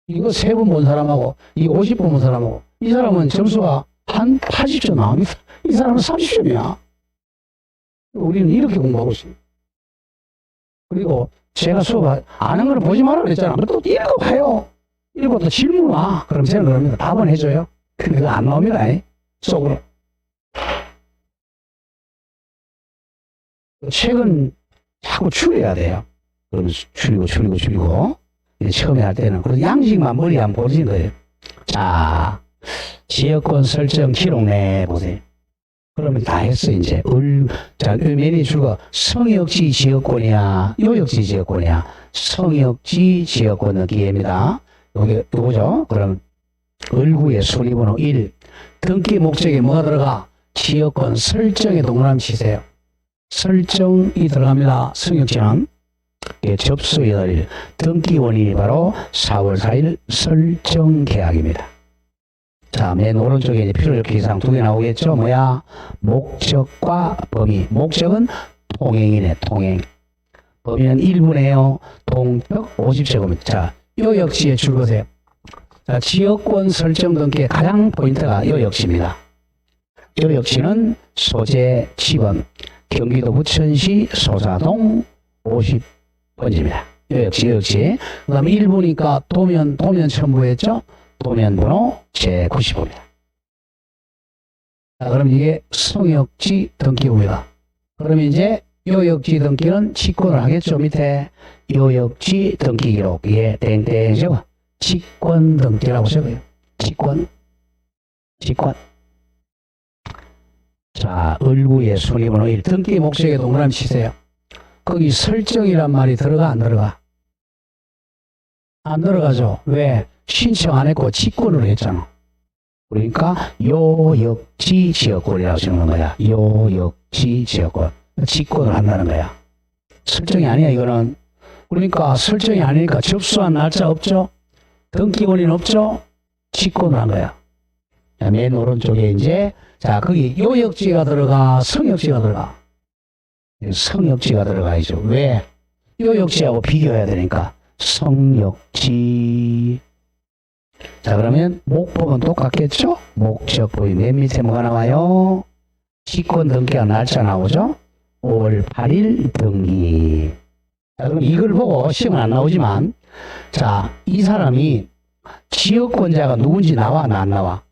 이거 3번 본 사람하고, 이거 50번 본 사람하고, 이 사람은 점수가 한 80점 나옵니다. 이 사람은 30점이야. 우리는 이렇게 공부하고 있어요. 그리고 제가 수업 아는 거는 보지 말라 그랬잖아. 또 읽어봐요. 읽어도 질문 와. 그럼 저는 그럽니다. 답은 해줘요. 근데 그거 안 나옵니다. 속으로. 책은 자꾸 줄여야 돼요. 그러면 줄이고. 처음에 할 때는. 그래서 양식만 머리에 안 보시는 거예요. 자, 지역권 설정 기록 내보세요. 그러면 다 했어, 이제. 자, 맨이 줄거 성역지 지역권이야, 요역지 지역권이야. 성역지 지역권 넣기입니다. 요거죠. 그럼 을구의 순위번호 1. 등기 목적에 뭐가 들어가? 지역권 설정에 동그라미 치세요. 설정이 들어갑니다. 성역지는. 접수의 날, 등기 원인이 바로 4월 4일 설정 계약입니다. 자, 맨 오른쪽에 이제 필요 기상 2개 나오겠죠? 뭐야? 목적과 범위. 목적은 통행이네, 통행. 범위는 1분에요. 동적 50제곱미터. 자, 요 역시에 줄 보세요. 자, 지역권 설정 등기의 가장 포인트가 요 역시입니다. 요 역시는 소재 지번, 경기도 부천시 소사동 50번지입니다. 요 역시. 그 다음에 1부니까 도면 첨부했죠? 도면 번호 제95입니다. 자, 그럼 이게 성역지 등기부입니다. 그럼 이제 요역지 등기는 직권을 하겠죠. 밑에 요역지 등기 기록. 예, 땡땡 적어. 직권 등기라고 적어요. 직권. 자, 을구의 순위번호 1. 등기 목적에 동그라미 치세요. 거기 설정이란 말이 들어가, 안 들어가? 안 들어가죠. 왜? 신청 안 했고 직권으로 했잖아. 그러니까 요역지 지역권이라고 적는 거야. 요역지 지역권. 직권을 한다는 거야. 설정이 아니야, 이거는. 그러니까 설정이 아니니까 접수한 날짜 없죠? 등기 원인 없죠? 직권을 한 거야. 자, 맨 오른쪽에 이제, 자, 거기 요역지가 들어가, 성역지가 들어가. 성역지가 들어가야죠. 왜? 요역지하고 비교해야 되니까. 성역지. 자, 그러면 목법은 똑같겠죠? 목적법이 맨 밑에 뭐가 나와요? 직권 등기가 날짜 나오죠? 5월 8일 등기. 자, 그럼 이걸 보고 시험은 안 나오지만, 자, 이 사람이 지역권자가 누군지 나와, 안 나와?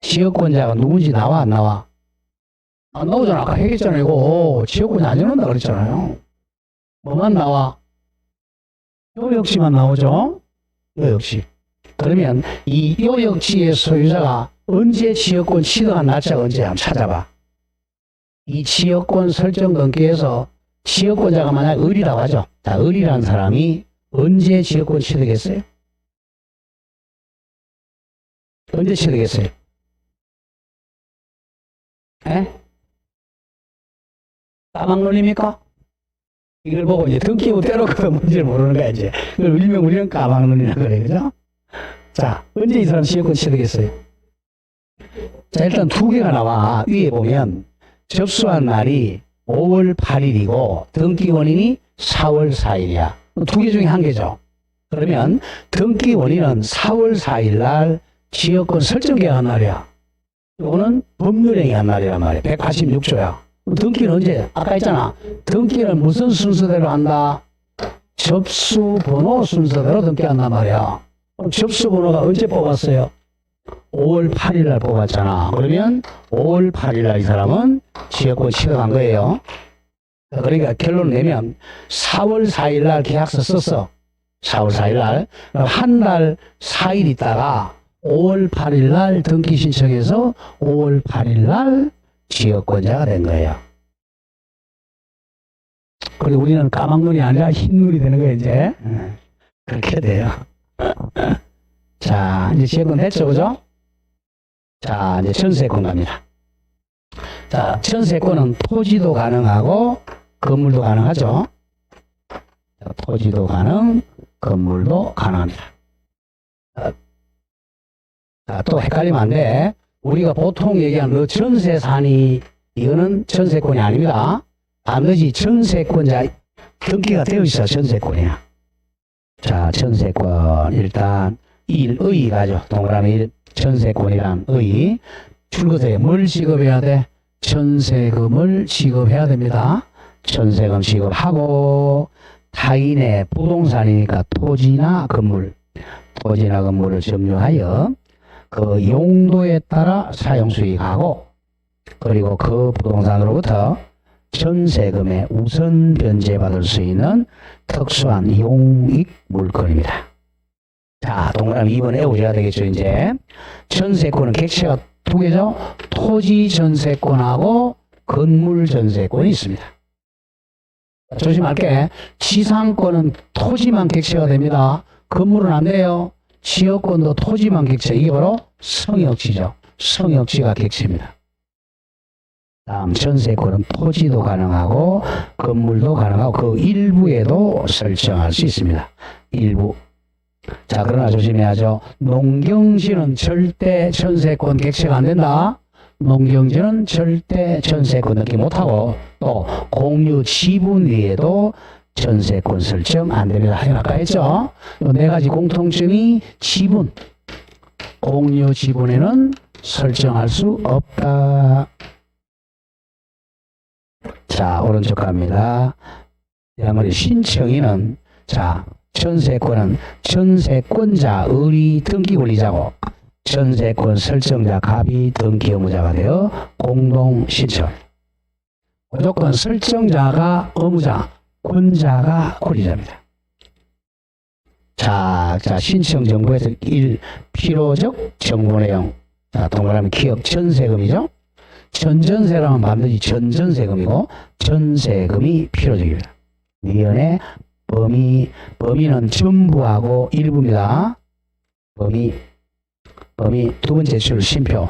지역권자가 누군지 나와, 안 나와? 안 나오잖아. 아까 얘기했잖아요. 이거 지역권자 안 정한다 그랬잖아요. 뭐만 나와? 요역지만 나오죠? 요역지. 그러면 이 요역지의 소유자가 언제 지역권 취득한 날짜가 언제 한번 찾아봐. 이 지역권 설정 등기에서 지역권자가 만약 을이라고 하죠. 자, 을이라는 사람이 언제 지역권 취득했어요? 언제 취득했어요? 에? 까막눈입니까? 이걸 보고 이제 등기부 떼놓고 뭔지를 모르는 거야, 이제. 그걸 일명 우리는 까막눈이라고 그래, 그죠? 자, 언제 이 사람 지역권 취득했어요? 자, 일단 2개가 나와. 위에 보면 접수한 날이 5월 8일이고 등기 원인이 4월 4일이야. 2개 중에 1개죠. 그러면 등기 원인은 4월 4일 날 지역권 설정 계약한 날이야. 이거는 법률행위 한 날이란 말이야. 186조야. 등기는 언제? 아까 했잖아. 등기는 무슨 순서대로 한다? 접수번호 순서대로 등기한단 말이야. 그럼 접수번호가 언제 뽑았어요? 5월 8일 날 뽑았잖아. 그러면 5월 8일 날 이 사람은 지역권 취득한 거예요. 그러니까 결론을 내면 4월 4일 날 계약서 썼어. 4월 4일 날. 그럼 한 달 4일 있다가 5월 8일 날 등기 신청해서 5월 8일 날 지역권자가 된 거예요. 그리고 우리는 까막눈이 아니라 흰눈이 되는 거예요, 이제. 그렇게 돼요. 자, 이제 지역권 됐죠, 그죠? 자, 이제 전세권 갑니다. 자, 전세권은 토지도 가능하고 건물도 가능하죠. 토지도 가능, 건물도 가능합니다. 자, 또 헷갈리면 안 돼. 우리가 보통 얘기하는 그 전세산이 이거는 전세권이 아닙니다. 반드시 전세권자 등기가 되어 있어 전세권이야. 자, 전세권 일단 1의 가죠. 동그라미 1 전세권이란 의 줄거서에 뭘 지급해야 돼? 전세금을 지급해야 됩니다. 전세금 지급하고 타인의 부동산이니까 토지나 건물을 점유하여 그 용도에 따라 사용수익하고 그리고 그 부동산으로부터 전세금에 우선 변제받을 수 있는 특수한 용익 물건입니다. 자, 동그라미 2번 외우셔야 되겠죠. 이제 전세권은 객체가 두 개죠. 토지 전세권하고 건물 전세권이 있습니다. 조심할게. 지상권은 토지만 객체가 됩니다. 건물은 안 돼요. 지역권도 토지만 객체. 이게 바로 성역지죠. 성역지가 객체입니다. 다음 전세권은 토지도 가능하고 건물도 가능하고 그 일부에도 설정할 수 있습니다. 일부. 자, 그러나 조심해야죠. 농경지는 절대 전세권 객체가 안 된다. 농경지는 절대 전세권 넣기 못하고 또 공유 지분 위에도 전세권 설정 안 됩니다. 아까 했죠. 이 네 가지 공통점이 지분, 공유 지분에는 설정할 수 없다. 자, 오른쪽 갑니다. 대머리 신청인은 자, 전세권은 전세권자 의리 등기 권리자고 전세권 설정자 갑이 등기 의무자가 되어 공동 신청. 무조건 설정자가 의무자, 권자가 권리자입니다. 자, 신청 정보에서 1. 필요적 정보 내용. 자, 동그라미 기억 전세금이죠. 전전세라면 반드시 전전세금이고 전세금이 필요적입니다. 미연의 범위는 전부하고 일부입니다. 범위 두 번째 줄 쉼표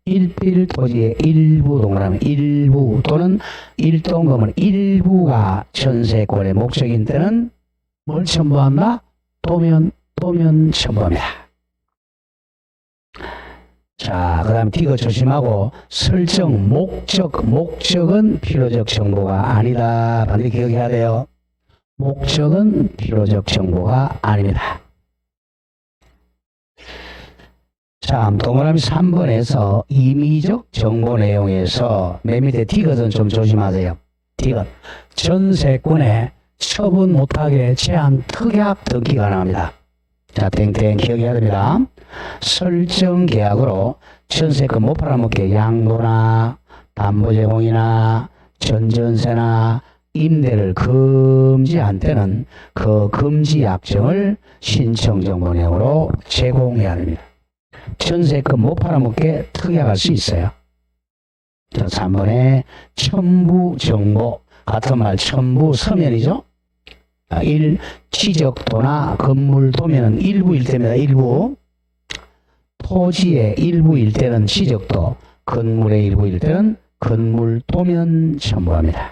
일필 토지의 일부 동그라미 일부 또는 일동금은 일부가 전세권의 목적인 때는 뭘 첨부한다? 도면 첨부합니다. 자, 그 다음 D가 조심하고 설정 목적은 필요적 정보가 아니다. 반드시 기억해야 돼요. 목적은 필요적 정보가 아닙니다. 자, 동그라미 3번에서 임의적 정보 내용에서 맨 밑에 D것은 좀 조심하세요. D것 전세권에 처분 못하게 제한 특약 등기 가능합니다. 자, 땡땡 기억해야 됩니다. 설정 계약으로 전세권 못 팔아먹게 양도나 담보 제공이나 전전세나 임대를 금지한 때는 그 금지 약정을 신청 정보 내용으로 제공해야 됩니다. 전세권 못 팔아먹게 특약할 수 있어요. 자, 3번에 첨부 정보 같은 말 첨부 서면이죠. 1. 지적도나 건물 도면은 일부일 때입니다. 일부. 토지의 일부일 때는 지적도, 건물의 일부일 때는 건물 도면 첨부합니다.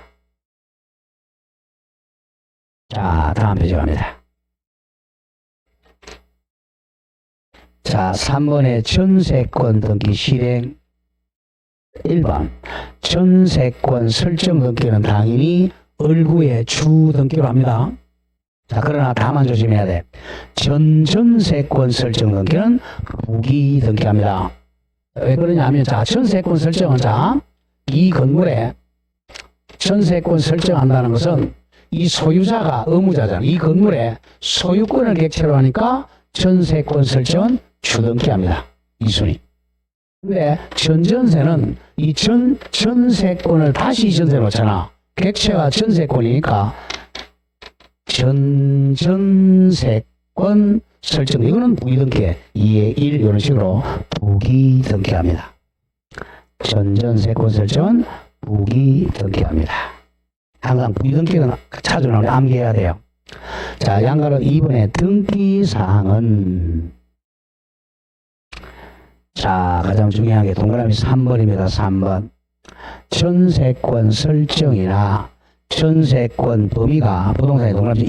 자, 다음 페이지 갑니다. 자, 3번의 전세권 등기 실행. 1번 전세권 설정 등기는 당연히 얼구의 주 등기로 합니다. 자, 그러나 다만 조심해야 돼. 전세권 설정 등기는 부기 등기합니다. 왜 그러냐면 자, 전세권 설정은 자, 이 건물에 전세권 설정한다는 것은 이 소유자가 의무자잖아. 이 건물에 소유권을 객체로 하니까 전세권 설정은 주등기합니다. 2순위. 근데 전전세는 이 전세권을 다시 전세 놓잖아. 객체가 전세권이니까 전세권 설정. 이거는 부기등기 2의 1 이런 식으로 부기등기합니다. 전세권 설정은 부기등기합니다. 항상 부기등기는 찾으려면 암기해야 돼요. 자, 양가로 2번의 등기사항은 자, 가장 중요한 게 동그라미 3번입니다. 3번. 전세권 설정이나 전세권 범위가 부동산의 동그라미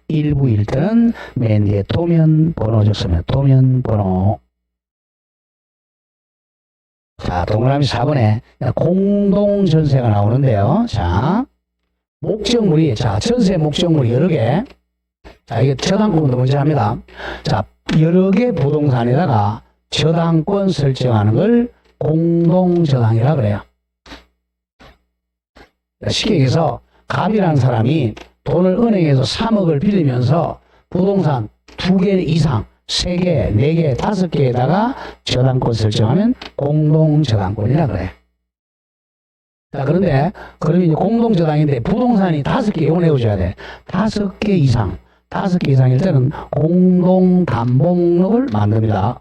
일부일 때는 맨 뒤에 도면 번호 적습니다. 도면 번호. 자, 동그라미 4번에 공동전세가 나오는데요. 자, 목적물이, 자, 전세 목적물이 여러 개. 자, 이게 저당권도 먼저 합니다. 자, 여러 개 부동산에다가 저당권 설정하는 걸 공동저당이라 그래요. 쉽게 얘기해서 갑이라는 사람이 돈을 은행에서 3억을 빌리면서 부동산 2개 이상, 3개, 4개, 5개에다가 저당권 설정하면 공동저당권이라 그래. 자, 그런데, 그러면 이제 공동저당인데 부동산이 5개 요원해줘야 돼. 5개 이상, 5개 이상일 때는 공동담보목록을 만듭니다.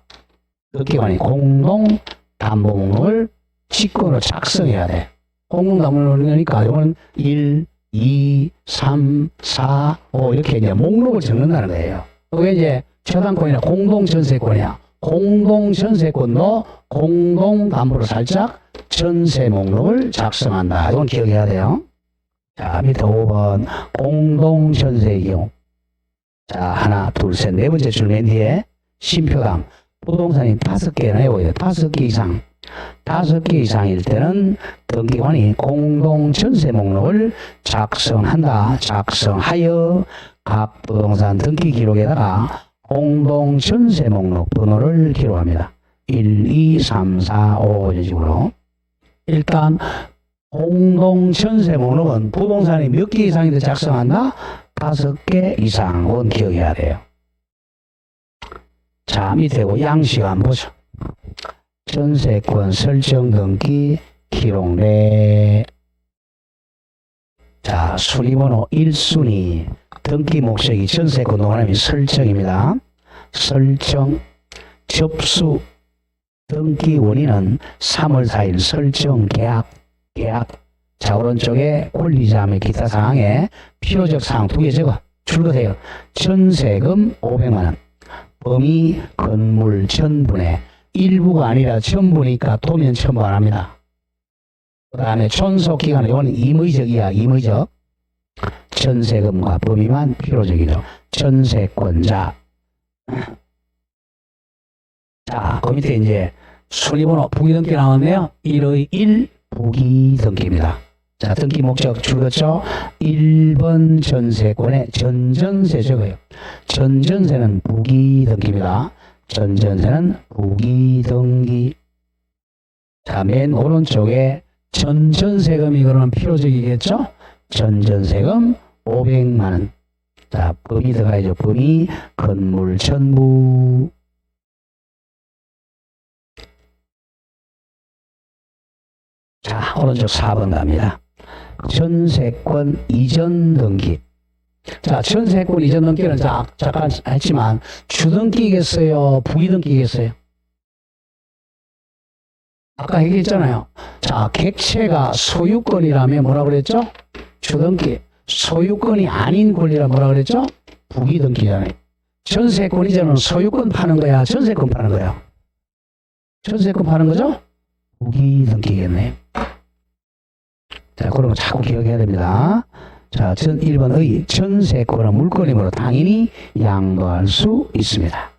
듣기관이 공동담보목록을 직권으로 작성해야 돼. 공동담보목록이니까 이건 1, 2, 3, 4, 5 이렇게 이제 목록을 적는다는 거예요. 그게 이제 저당권이나 공동전세권이야. 공동전세권도 공동담보로 살짝 전세 목록을 작성한다. 이건 기억해야 돼요. 자, 밑에 5번 공동전세의 경우. 자, 하나, 둘, 셋, 네 번째 줄 맨 뒤에 신표당 부동산이 5개나 해보여요. 5개 이상. 5개 이상일 때는 등기관이 공동전세 목록을 작성한다. 작성하여 각 부동산 등기 기록에다가 공동전세 목록 번호를 기록합니다. 1, 2, 3, 4, 5 이런 식으로. 일단 공동전세 목록은 부동산이 몇 개 이상인데 작성한다? 5개 이상은 기억해야 돼요. 자, 밑에고 양식 한번 보죠. 전세권 설정 등기 기록내. 자, 순위번호 1순위 등기 목적이 전세권 동그라미 설정입니다. 설정 접수 등기 원인은 3월 4일 설정 계약. 자, 오른쪽에 권리자 및 기타 사항에 필요적 사항 2개 적어 출거세요. 전세금 500만원. 범위 건물 전분의 일부가 아니라 전부니까 도면 첨부 안 합니다. 그 다음에 존속기간은 이건 임의적이야. 임의적. 전세금과 범위만 필요적이죠. 전세권자. 자, 그 밑에 이제 순위번호 부기등기 나왔네요. 1의 1 부기등기입니다. 자, 등기 목적 줄였죠. 1번 전세권의 전전세 적어요. 전전세는 부기등기입니다. 전전세는 부기등기. 자, 맨 오른쪽에 전전세금이 그러면 필요적이겠죠? 전전세금 500만원. 자, 범위 들어가야죠. 범위 건물 전부. 자, 오른쪽 4번 갑니다. 전세권 이전 등기. 자, 전세권 이전 등기는 잠깐 했지만 주등기겠어요? 부기등기겠어요? 아까 얘기했잖아요. 자, 객체가 소유권이라면 뭐라 그랬죠? 주등기. 소유권이 아닌 권리라 뭐라 그랬죠? 부기등기잖아요. 전세권 이전은 소유권 파는 거야? 전세권 파는 거야? 전세권 파는 거죠? 부기등기겠네. 자, 그런 거 자꾸 기억해야 됩니다. 자, 1번의 전세권은 물권이므로 당연히 양도할 수 있습니다.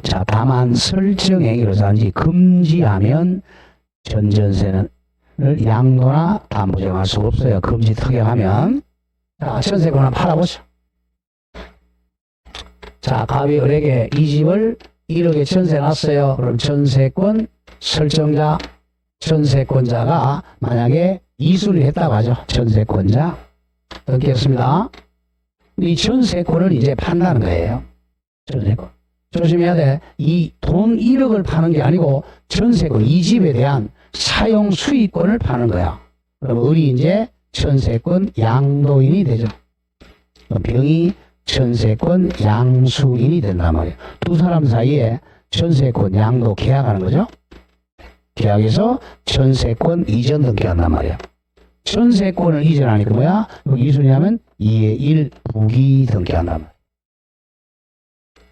자, 다만 설정행위로 단지 금지하면 전전세를 양도나 담보정할 수 없어요. 금지 특약하면. 자, 전세권을 팔아보죠. 자, 갑이 을에게 이 집을 1억에 전세 놨어요. 그럼 전세권 설정자, 전세권자가 만약에 이수를 했다고 하죠. 전세권자. 듣겠습니다. 이 전세권을 이제 판다는 거예요. 전세권. 조심해야 돼. 이 돈 1억을 파는 게 아니고 전세권, 이 집에 대한 사용 수익권을 파는 거야. 그럼 을이 이제 전세권 양도인이 되죠. 병이 전세권 양수인이 된단 말이에요. 두 사람 사이에 전세권 양도 계약하는 거죠. 계약에서 전세권 이전 등기한단 말이에요. 전세권을 이전하니까 뭐야? 이순이하면 2의 1 부기 등기한단 말이에요.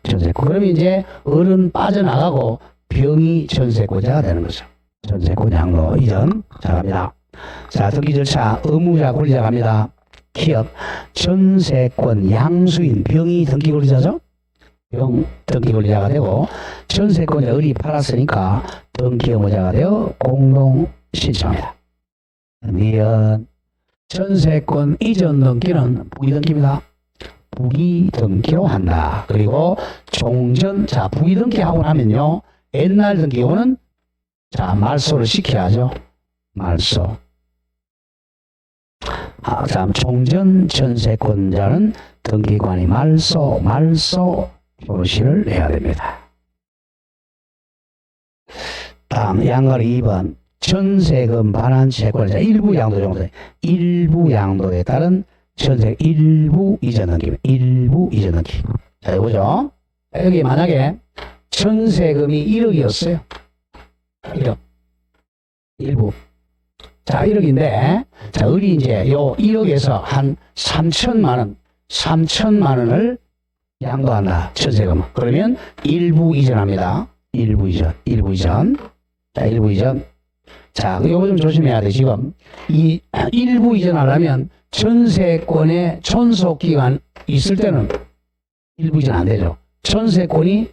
전세권. 그러면 이제 을은 빠져나가고 병이 전세권자가 되는 거죠. 전세권 양도 이전. 자, 갑니다. 자, 등기 절차 의무자 권리자 갑니다. 기업 전세권 양수인 병이 등기 권리자죠. 등기 권리자가 되고 전세권자 을이 팔았으니까 등기 의무자가 되어 공동 신청합니다. 미연 전세권 이전 등기는 부기등기입니다. 부기등기로 한다. 그리고 종전, 자, 부기등기하고 나면요, 옛날 등기 경우는 자, 말소를 시켜야죠. 말소. 자, 종전 전세권자는 등기관이 말소 표시를 해야 됩니다. 다음 양가리 2번 전세금 반환 채권자 일부 양도 정도 일부 양도에 따른 전세 일부 이전 등기입니다. 일부 이전 등기. 자, 이거죠. 여기 만약에 전세금이 1억이었어요. 1억. 일부. 자, 1억인데, 자, 을이 이제 요 1억에서 한 3천만 원을 양도한다. 전세금. 그러면 일부 이전합니다. 일부 이전. 자, 일부 이전. 자, 요거 좀 조심해야 돼. 지금 이 일부 이전하려면 전세권의 존속기간 있을 때는 일부 이전 안 되죠. 전세권이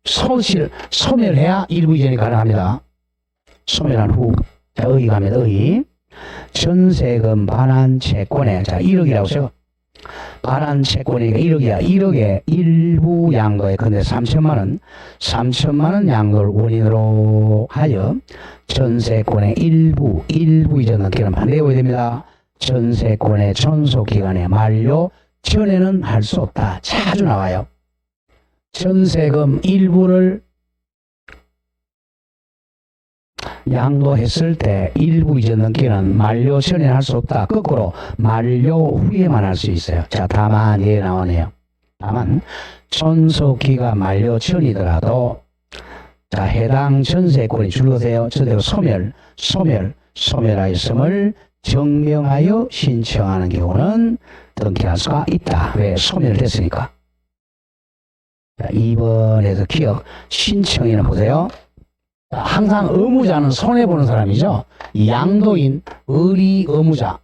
소멸해야 일부 이전이 가능합니다. 소멸한 후. 자, 의의 갑니다. 의의. 전세금 반환 채권에, 자, 1억이라고 써요. 반환 채권이니까 1억이야. 1억에 일부 양도에 근데 3천만 원 양도를 원인으로 하여 전세권의 일부 이전 등기는 반대해야 됩니다. 전세권의 존속기간의 만료 전에는 할 수 없다. 자주 나와요. 전세금 일부를 양도했을 때 일부 이전 등기는 만료 전에는 할 수 없다. 거꾸로 만료 후에만 할 수 있어요. 자, 다만 예 나오네요. 다만 존속기가 만료 전이더라도 자, 해당 전세권이 줄거세요. 저대로 소멸하였음을 증명하여 신청하는 경우는 등기할 수가 있다. 왜? 소멸됐으니까. 자, 2번에서 기억 신청인은 보세요. 항상 의무자는 손해보는 사람이죠. 양도인, 을이 의무자,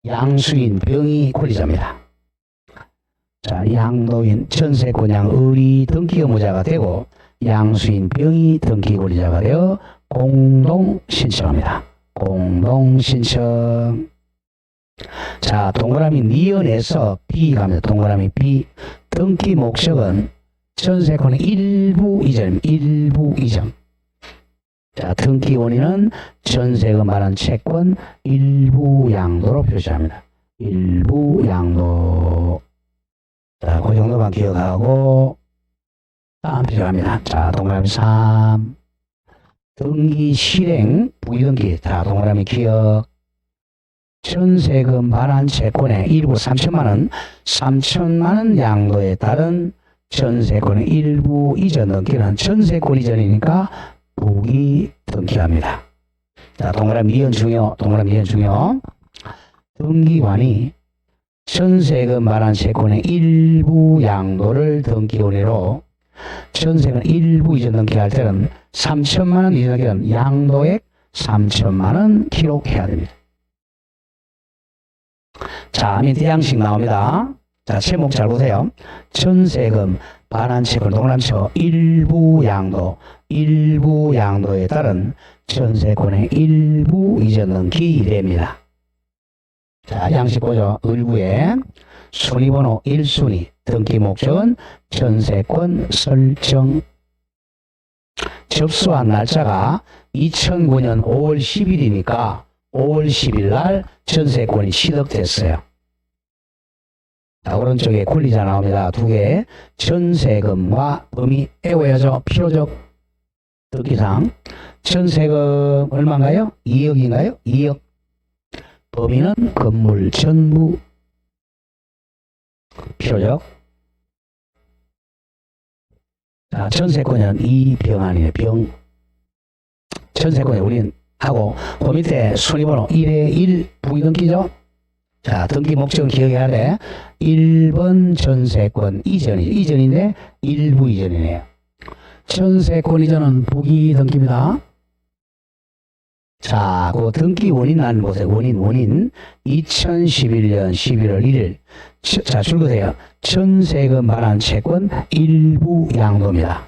양수인, 병이 권리자입니다. 자, 양도인, 전세권양, 을이 등기 의무자가 되고 양수인, 병이 등기 권리자가 되어 공동 신청합니다. 공동 신청. 자, 동그라미 니은에서 B 갑니다. 동그라미 B. 등기 목적은 전세권의 일부 이전입니다. 일부 이전. 자, 등기 원인은 전세금 반환 채권 일부 양도로 표시합니다. 일부 양도. 자, 그 정도만 기억하고 다음 표시합니다. 자, 동그라미 3. 등기 실행 부기등기. 자, 동그라미 기억. 전세금 반환 채권의 일부 3천만 원 양도에 따른 전세권의 일부 이전 등기는 전세권 이전이니까 부기 등기합니다. 자, 동그라미 이은 중요. 등기관이 전세금 반환 채권의 일부 양도를 등기원으로 전세금 일부 이전 등기할 때는 3천만 원 이전 등기는 양도액 3천만 원 기록해야 됩니다. 자, 밑에 양식 나옵니다. 자, 제목 잘 보세요. 전세금 반환 채권 동그라미쳐 일부 양도에 따른 전세권의 일부 이전 등기 이래입니다. 자, 양식 보죠. 을구에 순위번호 1순위 등기 목적은 전세권 설정. 접수한 날짜가 2009년 5월 10일이니까 5월 10일 날 전세권이 취득됐어요. 자, 오른쪽에 권리자 나옵니다. 두 개. 전세금과 범위 외워야죠. 필요적 등기상. 전세금 얼마인가요? 2억인가요? 2억. 범위는 건물 전부. 필요적. 자, 전세권은 이 병안이에요. 병. 전세권에 우린 하고, 그 밑에 순위번호 1에 1 부기등기죠? 자, 등기 목적은 기억해야 돼. 1번 전세권 이전인데 일부 이전이네요. 전세권 이전은 부기등기입니다. 자, 그 등기 원인 안 보세요. 원인. 2011년 11월 1일. 자, 줄거세요. 전세금 반환 채권 일부 양도입니다.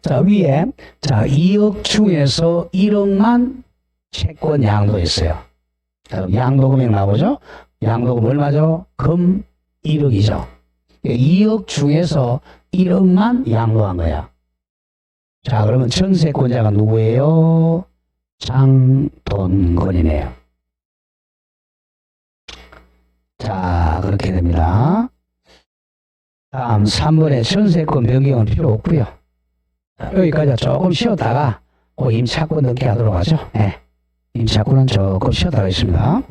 자, 위에, 자, 2억 중에서 1억만 채권 양도했어요. 자, 양도 금액 나오죠? 양도금 얼마죠? 금 1억이죠. 2억 중에서 1억만 양도한 거야. 자, 그러면 전세권자가 누구예요? 장돈건이네요. 자, 그렇게 됩니다. 다음 3번에 전세권 변경은 필요 없고요. 여기까지 조금 쉬었다가 임차권 등기 하도록 하죠. 네. 임차권은 조금 쉬었다가 있습니다.